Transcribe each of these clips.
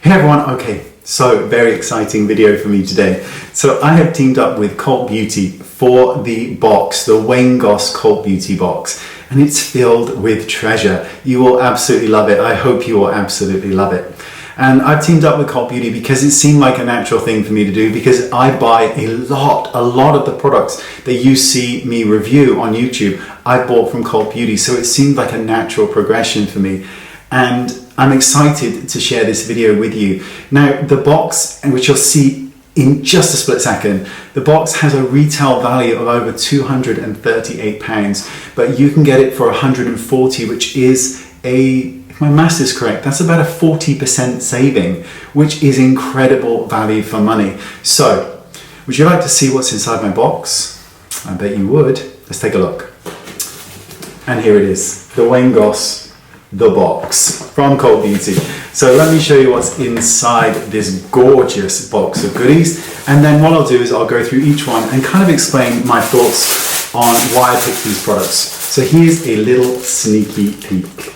Hey everyone, okay, so very exciting video for me today. So I have teamed up with CultBeauty for the box, the WayneGossXCultBeauty box, and it's filled with treasure. You will absolutely love it. I hope you will absolutely love it. And I've teamed up with CultBeauty because it seemed like a natural thing for me to do, because I buy a lot of the products that you see me review on YouTube, I bought from CultBeauty. So it seemed like a natural progression for me. And I'm excited to share this video with you. Now, the box, which you'll see in just a split second, the box has a retail value of over £238, but you can get it for £140, which is if my maths is correct, that's about a 40% saving, which is incredible value for money. So, would you like to see what's inside my box? I bet you would. Let's take a look. And here it is, the WayneGoss, the box from CultBeauty. So let me show you what's inside this gorgeous box of goodies, and then what I'll do is I'll go through each one and kind of explain my thoughts on why I picked these products. So here's a little sneaky peek.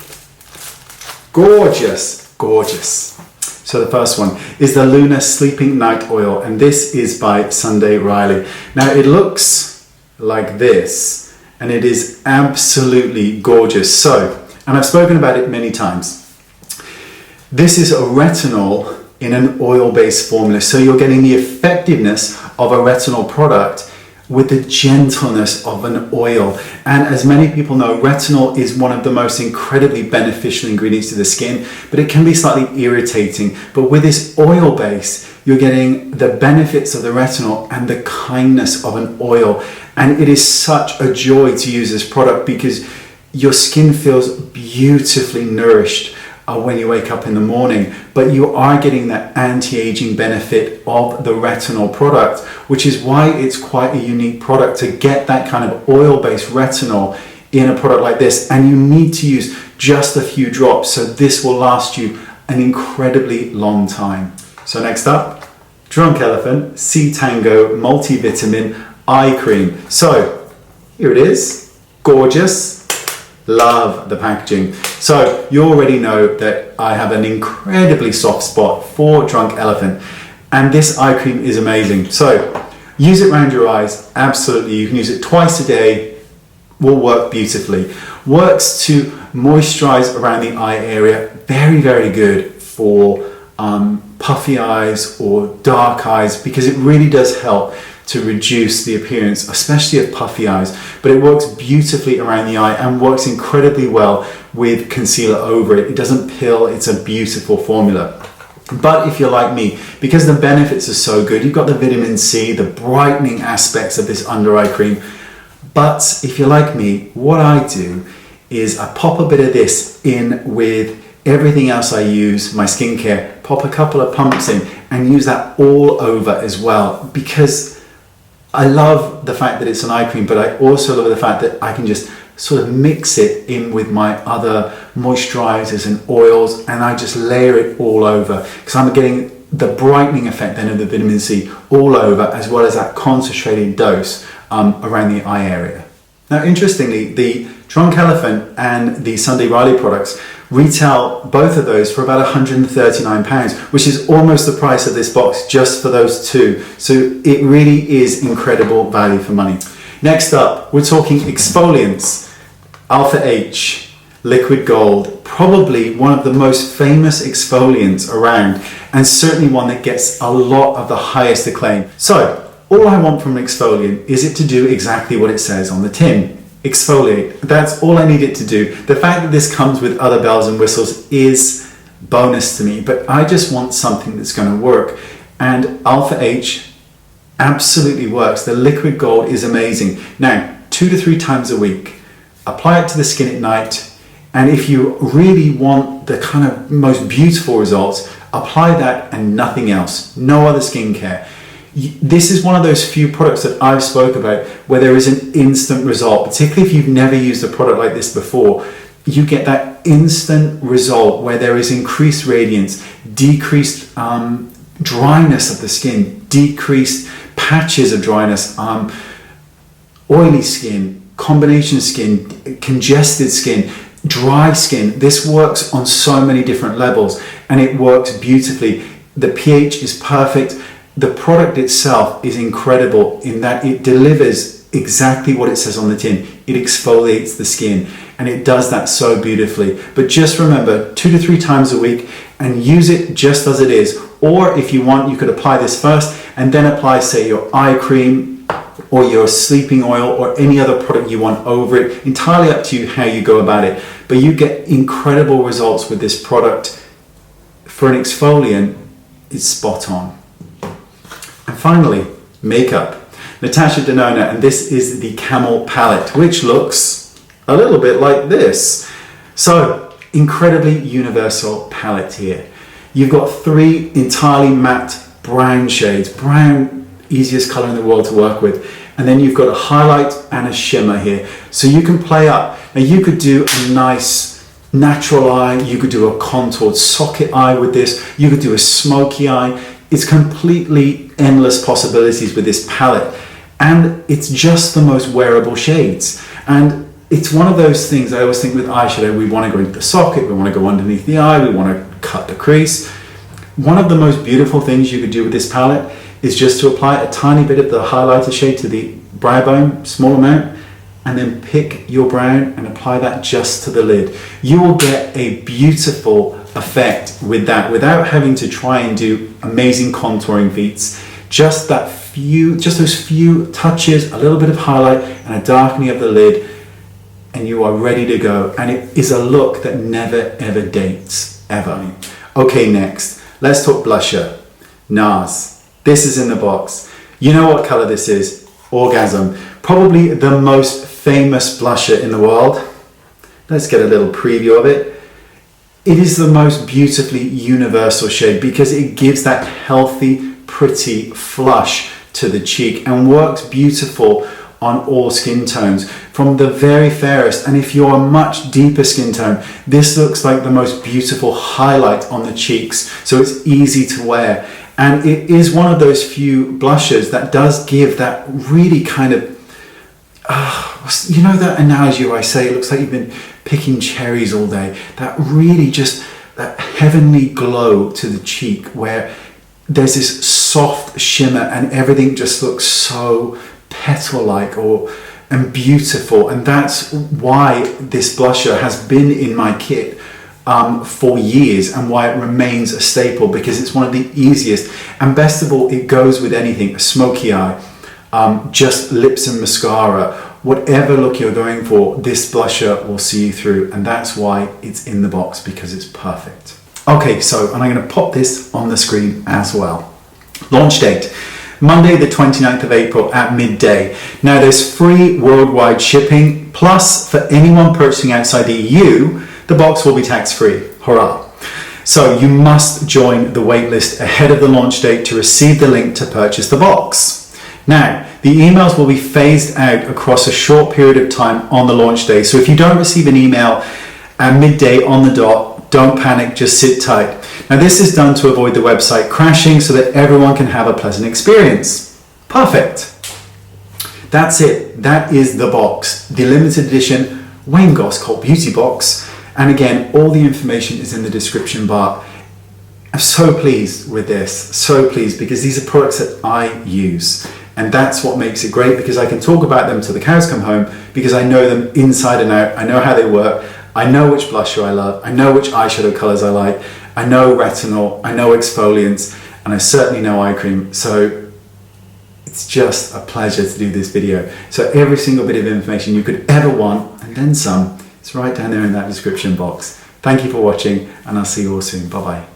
Gorgeous, gorgeous. So the first one is the Lunar Sleeping Night Oil, and this is by Sunday Riley. Now it looks like this, and it is absolutely gorgeous. So, and I've spoken about it many times. This is a retinol in an oil-based formula. So you're getting the effectiveness of a retinol product with the gentleness of an oil. And as many people know, retinol is one of the most incredibly beneficial ingredients to the skin, but it can be slightly irritating. But with this oil base, you're getting the benefits of the retinol and the kindness of an oil. And it is such a joy to use this product because your skin feels beautifully nourished when you wake up in the morning, but you are getting that anti-aging benefit of the retinol product, which is why it's quite a unique product to get that kind of oil-based retinol in a product like this. And you need to use just a few drops, so this will last you an incredibly long time. So next up, Drunk Elephant C Tango Multivitamin Eye Cream. So here it is, gorgeous. Love the packaging. So you already know that I have an incredibly soft spot for Drunk Elephant, and this eye cream is amazing. So use it around your eyes, absolutely. You can use it twice a day, will work beautifully. Works to moisturize around the eye area, very good for puffy eyes or dark eyes, because it really does help to reduce the appearance, especially of puffy eyes, but it works beautifully around the eye and works incredibly well with concealer over it. It doesn't pill, it's a beautiful formula. But if you're like me, because the benefits are so good, you've got the vitamin C, the brightening aspects of this under eye cream. But if you're like me, what I do is I pop a bit of this in with everything else I use, my skincare, pop a couple of pumps in and use that all over as well, because I love the fact that it's an eye cream, but I also love the fact that I can just sort of mix it in with my other moisturizers and oils, and I just layer it all over, because I'm getting the brightening effect then of the vitamin C all over, as well as that concentrated dose around the eye area. Now, interestingly, the Drunk Elephant and the Sunday Riley products retail, both of those, for about £139, which is almost the price of this box just for those two. So it really is incredible value for money. Next up, we're talking exfoliants. Alpha H Liquid Gold, probably one of the most famous exfoliants around, and certainly one that gets a lot of the highest acclaim. So all I want from an exfoliant is it to do exactly what it says on the tin. Exfoliate. That's all I need it to do. The fact that this comes with other bells and whistles is bonus to me, but I just want something that's going to work. And Alpha H absolutely works. The Liquid Gold is amazing. Now, 2 to 3 times a week, apply it to the skin at night, and if you really want the kind of most beautiful results, apply that and nothing else. No other skincare. This is one of those few products that I've spoke about where there is an instant result, particularly if you've never used a product like this before. You get that instant result where there is increased radiance, decreased dryness of the skin, decreased patches of dryness, oily skin, combination skin, congested skin, dry skin. This works on so many different levels, and it works beautifully. The pH is perfect. The product itself is incredible in that it delivers exactly what it says on the tin. It exfoliates the skin, and it does that so beautifully. But just remember, 2 to 3 times a week, and use it just as it is. Or if you want, you could apply this first and then apply, say, your eye cream or your sleeping oil or any other product you want over it. Entirely up to you how you go about it. But you get incredible results with this product. For an exfoliant, it's spot on. And finally, makeup. Natasha Genoa, and this is the Camel palette, which looks a little bit like this. So, incredibly universal palette here. You've got 3 entirely matte brown shades. Brown, easiest color in the world to work with. And then you've got a highlight and a shimmer here. So you can play up. Now you could do a nice natural eye. You could do a contoured socket eye with this. You could do a smoky eye. It's completely endless possibilities with this palette. And it's just the most wearable shades. And it's one of those things I always think with eyeshadow, we want to go into the socket, we want to go underneath the eye, we want to cut the crease. One of the most beautiful things you could do with this palette is just to apply a tiny bit of the highlighter shade to the brow bone, small amount, and then pick your brown and apply that just to the lid. You will get a beautiful effect with that without having to try and do amazing contouring feats. Just those few touches, a little bit of highlight and a darkening of the lid, and you are ready to go. And it is a look that never ever dates, ever. Okay, next, let's talk blusher. NARS. This is in the box. You know what color this is? Orgasm. Probably the most famous blusher in the world. Let's get a little preview of it. It is the most beautifully universal shade because it gives that healthy, pretty flush to the cheek and works beautiful on all skin tones, from the very fairest, and if you're a much deeper skin tone, this looks like the most beautiful highlight on the cheeks, so it's easy to wear. And it is one of those few blushes that does give that really kind of, you know that analogy where I say it looks like you've been picking cherries all day, that really just, that heavenly glow to the cheek where there's this soft shimmer and everything just looks so petal-like and beautiful. And that's why this blusher has been in my kit for years, and why it remains a staple, because it's one of the easiest, and best of all, it goes with anything. A smoky eye, just lips and mascara, whatever look you're going for, this blusher will see you through, and that's why it's in the box, because it's perfect. Okay, so, and I'm going to pop this on the screen as well. Launch date, Monday the 29th of April at midday. Now there's free worldwide shipping, plus for anyone purchasing outside the EU, the box will be tax-free. Hurrah! So you must join the waitlist ahead of the launch date to receive the link to purchase the box. Now, the emails will be phased out across a short period of time on the launch day. So if you don't receive an email at midday on the dot, don't panic, just sit tight. Now this is done to avoid the website crashing so that everyone can have a pleasant experience. Perfect. That's it. That is the box. The limited edition Wayne Goss Cult Beauty box. And again, all the information is in the description bar. I'm so pleased with this. So pleased, because these are products that I use. And that's what makes it great, because I can talk about them till the cows come home, because I know them inside and out. I know how they work. I know which blusher I love. I know which eyeshadow colors I like. I know retinol. I know exfoliants. And I certainly know eye cream. So it's just a pleasure to do this video. So every single bit of information you could ever want, and then some, it's right down there in that description box. Thank you for watching, and I'll see you all soon. Bye-bye.